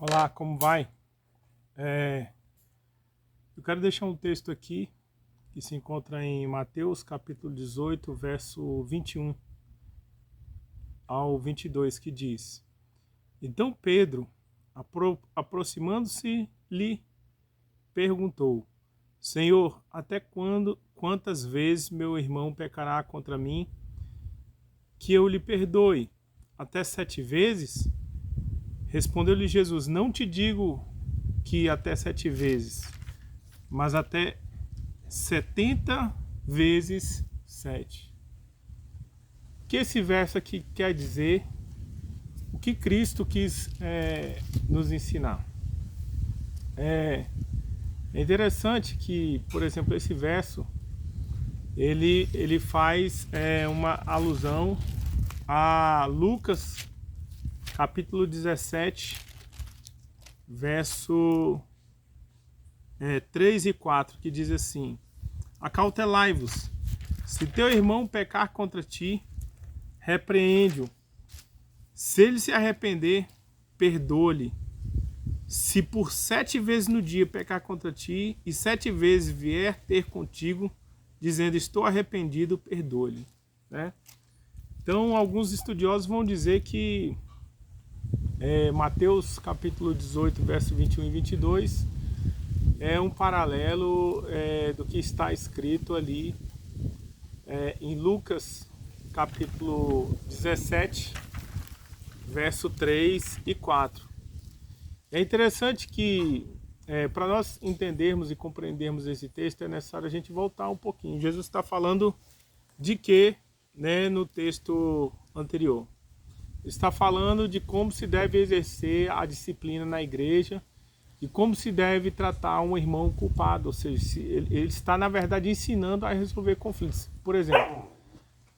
Olá, como vai? Eu quero deixar um texto aqui que se encontra em Mateus capítulo 18, verso 21 ao 22, que diz: Então Pedro, aproximando-se, lhe perguntou: Senhor, até quantas vezes meu irmão pecará contra mim que eu lhe perdoe? Até 7 vezes? Respondeu-lhe Jesus: Não te digo que até 7 vezes, mas até 70 vezes 7. O que esse verso aqui quer dizer? O que Cristo quis nos ensinar? É interessante que, por exemplo, esse verso ele faz uma alusão a Lucas capítulo 17, verso 3 e 4, que diz assim: Acautelai-vos, se teu irmão pecar contra ti, repreende-o. Se ele se arrepender, perdoa-lhe. Se por 7 vezes no dia pecar contra ti, e 7 vezes vier ter contigo, dizendo estou arrependido, perdoa-lhe. Né? Então, alguns estudiosos vão dizer que Mateus capítulo 18, verso 21 e 22 é um paralelo do que está escrito ali em Lucas capítulo 17, verso 3 e 4. É interessante que para nós entendermos e compreendermos esse texto é necessário a gente voltar um pouquinho. Jesus está falando de quê, né, no texto anterior? Está falando de como se deve exercer a disciplina na igreja e como se deve tratar um irmão culpado, ou seja, ele está na verdade ensinando a resolver conflitos. Por exemplo,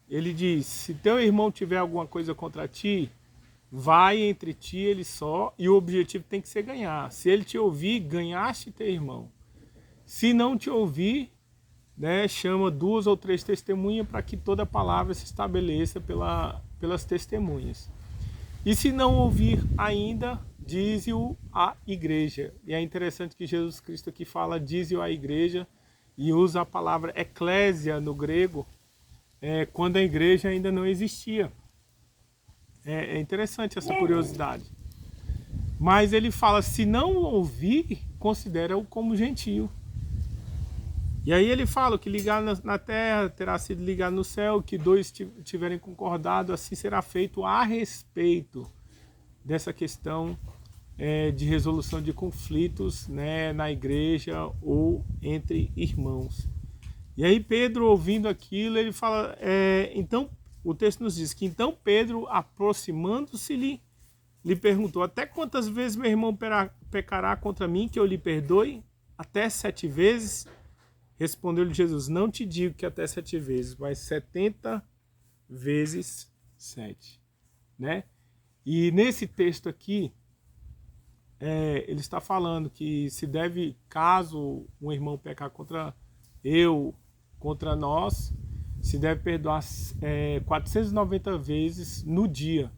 ele diz: se teu irmão tiver alguma coisa contra ti, vai entre ti ele só, e o objetivo tem que ser ganhar. Se ele te ouvir, ganhaste teu irmão. Se não te ouvir, né, chama 2 ou 3 testemunhas para que toda palavra se estabeleça pelas testemunhas. E se não ouvir ainda, dize-o à igreja. E é interessante que Jesus Cristo aqui fala dize-o à igreja e usa a palavra eclésia no grego, quando a igreja ainda não existia. É interessante essa curiosidade. Mas ele fala, se não ouvir, considera-o como gentio. E aí ele fala que ligar na terra terá sido ligado no céu, que 2 tiverem concordado, assim será feito a respeito dessa questão de resolução de conflitos, né, na igreja ou entre irmãos. E aí Pedro, ouvindo aquilo, ele fala, então, o texto nos diz que então Pedro, aproximando-se-lhe, lhe perguntou, até quantas vezes meu irmão pecará contra mim que eu lhe perdoe? Até 7 vezes? Respondeu-lhe Jesus, não te digo que até 7 vezes, mas 70 vezes 7. Né? E nesse texto aqui, ele está falando que se deve, caso um irmão pecar contra nós, se deve perdoar 490 vezes no dia.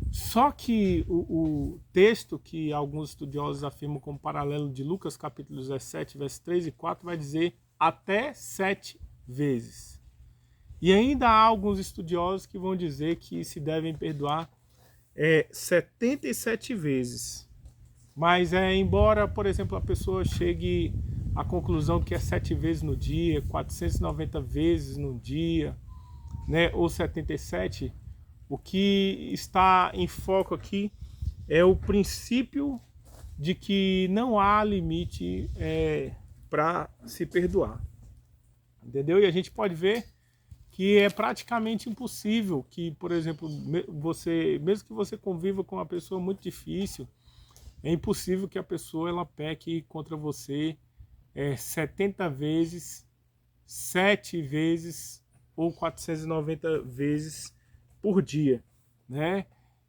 Só que o texto que alguns estudiosos afirmam como paralelo de Lucas capítulo 17, versos 3 e 4, vai dizer até 7 vezes. E ainda há alguns estudiosos que vão dizer que se devem perdoar 77 vezes. Mas embora, por exemplo, a pessoa chegue à conclusão que é 7 vezes no dia, 490 vezes no dia, né, ou 77, o que está em foco aqui é o princípio de que não há limite para se perdoar. Entendeu? E a gente pode ver que é praticamente impossível que, por exemplo, mesmo que você conviva com uma pessoa muito difícil, é impossível que a pessoa ela peque contra você 70 vezes, 7 vezes ou 490 vezes por dia, né?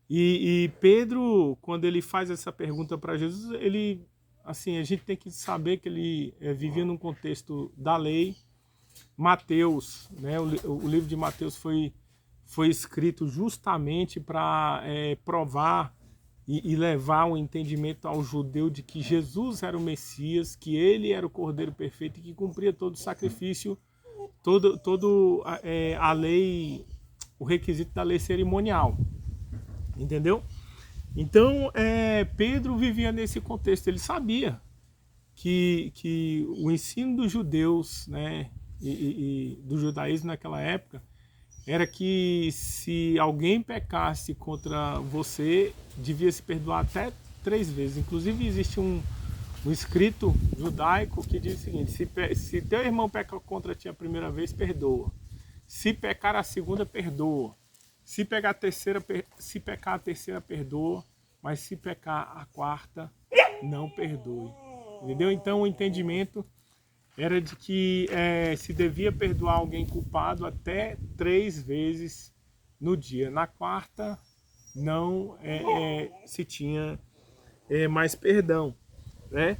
E Pedro, quando ele faz essa pergunta para Jesus, ele, assim, a gente tem que saber que ele vivia num contexto da lei. Mateus, né? O livro de Mateus foi escrito justamente para provar e levar o entendimento ao judeu de que Jesus era o Messias, que ele era o Cordeiro perfeito e que cumpria todo o sacrifício, todo a lei, o requisito da lei cerimonial, entendeu? Então, Pedro vivia nesse contexto, ele sabia que o ensino dos judeus, né, e do judaísmo naquela época, era que se alguém pecasse contra você, devia se perdoar até 3 vezes. Inclusive existe um escrito judaico que diz o seguinte: se teu irmão peca contra ti a primeira vez, perdoa. Se pecar a segunda, perdoa. Se pecar a terceira, perdoa. Mas se pecar a quarta, não perdoe. Entendeu? Então o entendimento era de que se devia perdoar alguém culpado até 3 vezes no dia. Na quarta, não se tinha mais perdão, né?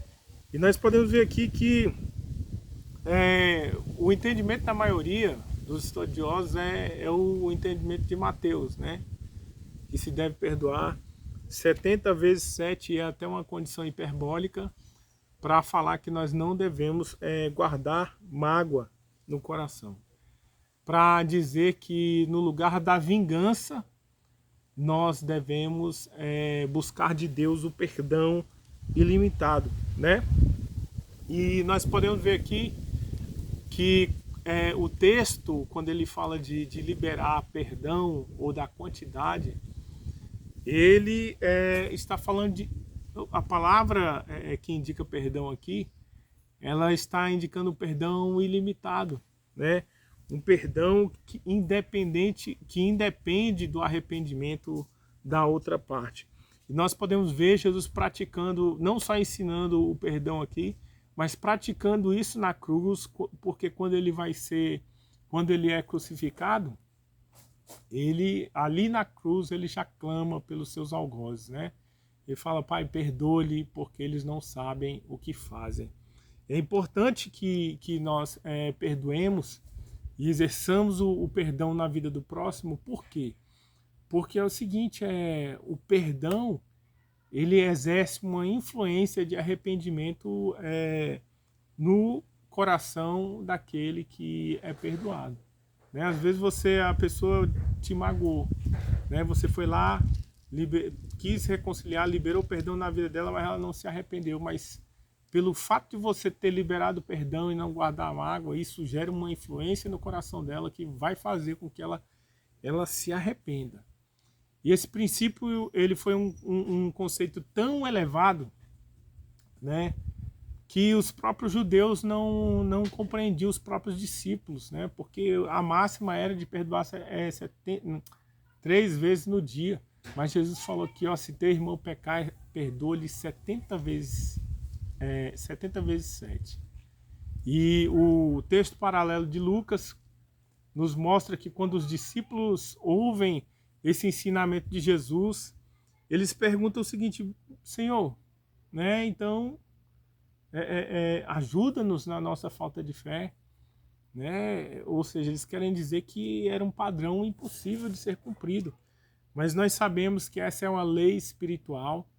E nós podemos ver aqui que o entendimento da maioria dos estudiosos é o entendimento de Mateus, né? Que se deve perdoar 70 vezes 7, é até uma condição hiperbólica, para falar que nós não devemos guardar mágoa no coração. Para dizer que no lugar da vingança, nós devemos buscar de Deus o perdão ilimitado, né? E nós podemos ver aqui que o texto, quando ele fala de liberar perdão ou da quantidade, ele está falando de... A palavra que indica perdão aqui, ela está indicando um perdão ilimitado, né? Um perdão que independe do arrependimento da outra parte. E nós podemos ver Jesus praticando, não só ensinando o perdão aqui, mas praticando isso na cruz, porque quando ele é crucificado, ele ali na cruz ele já clama pelos seus algozes, né? Ele fala: Pai, perdoa-lhe porque eles não sabem o que fazem. É importante que nós perdoemos e exerçamos o perdão na vida do próximo. Por quê? Porque é o seguinte, o perdão, ele exerce uma influência de arrependimento no coração daquele que é perdoado, né? Às vezes a pessoa te magoou, né? Você foi lá, quis reconciliar, liberou perdão na vida dela, mas ela não se arrependeu. Mas pelo fato de você ter liberado perdão e não guardar mágoa, isso gera uma influência no coração dela que vai fazer com que ela se arrependa. E esse princípio, ele foi um conceito tão elevado, né, que os próprios judeus não compreendiam, os próprios discípulos, né, porque a máxima era de perdoar 3 vezes no dia. Mas Jesus falou aqui, ó, se teu irmão pecar, perdoa-lhe 70 vezes 7. E o texto paralelo de Lucas nos mostra que quando os discípulos ouvem esse ensinamento de Jesus, eles perguntam o seguinte: Senhor, né, então ajuda-nos na nossa falta de fé, né? Ou seja, eles querem dizer que era um padrão impossível de ser cumprido. Mas nós sabemos que essa é uma lei espiritual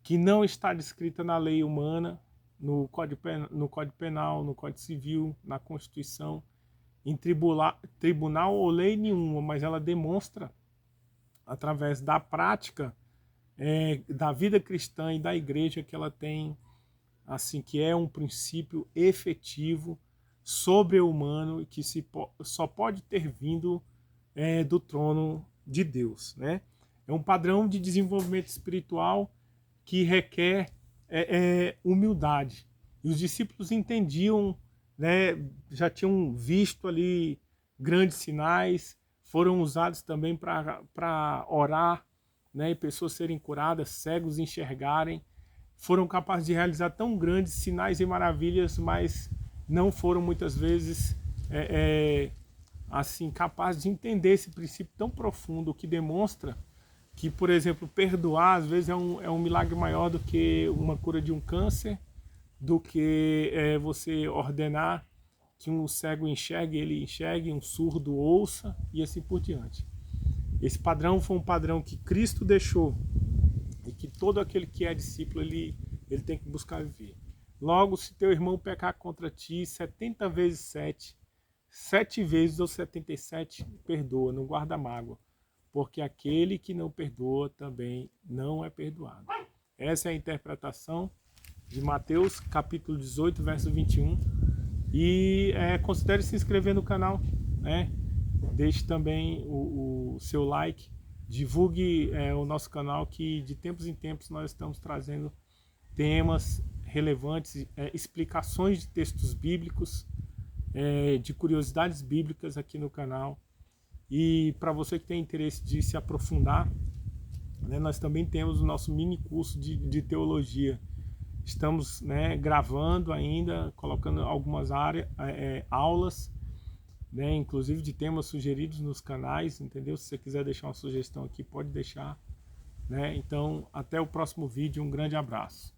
que não está descrita na lei humana, no Código Penal, no Código Civil, na Constituição, em tribunal ou lei nenhuma, mas ela demonstra, através da prática da vida cristã e da igreja, que ela tem, assim, que é um princípio efetivo, sobre-humano, e que só pode ter vindo do trono de Deus, né? É um padrão de desenvolvimento espiritual que requer humildade. E os discípulos entendiam, né, já tinham visto ali grandes sinais, foram usados também para orar, né, e pessoas serem curadas, cegos enxergarem, foram capazes de realizar tão grandes sinais e maravilhas, mas não foram muitas vezes assim, capazes de entender esse princípio tão profundo, que demonstra que, por exemplo, perdoar às vezes é um milagre maior do que uma cura de um câncer, do que você ordenar que um cego enxergue, ele enxergue, um surdo ouça, e assim por diante. Esse padrão foi um padrão que Cristo deixou e todo aquele que é discípulo, ele tem que buscar viver. Logo, se teu irmão pecar contra ti 70 vezes 7, 7 vezes ou 77, perdoa, não guarda mágoa, porque aquele que não perdoa também não é perdoado. Essa é a interpretação de Mateus capítulo 18, verso 21. E considere se inscrever no canal, né? Deixe também o seu like, divulgue o nosso canal, que de tempos em tempos nós estamos trazendo temas relevantes, explicações de textos bíblicos, de curiosidades bíblicas aqui no canal. E para você que tem interesse de se aprofundar, né, nós também temos o nosso mini curso de teologia. Estamos, né, gravando ainda, colocando algumas aulas, né, inclusive de temas sugeridos nos canais, entendeu? Se você quiser deixar uma sugestão aqui, pode deixar, né? Então, até o próximo vídeo, um grande abraço.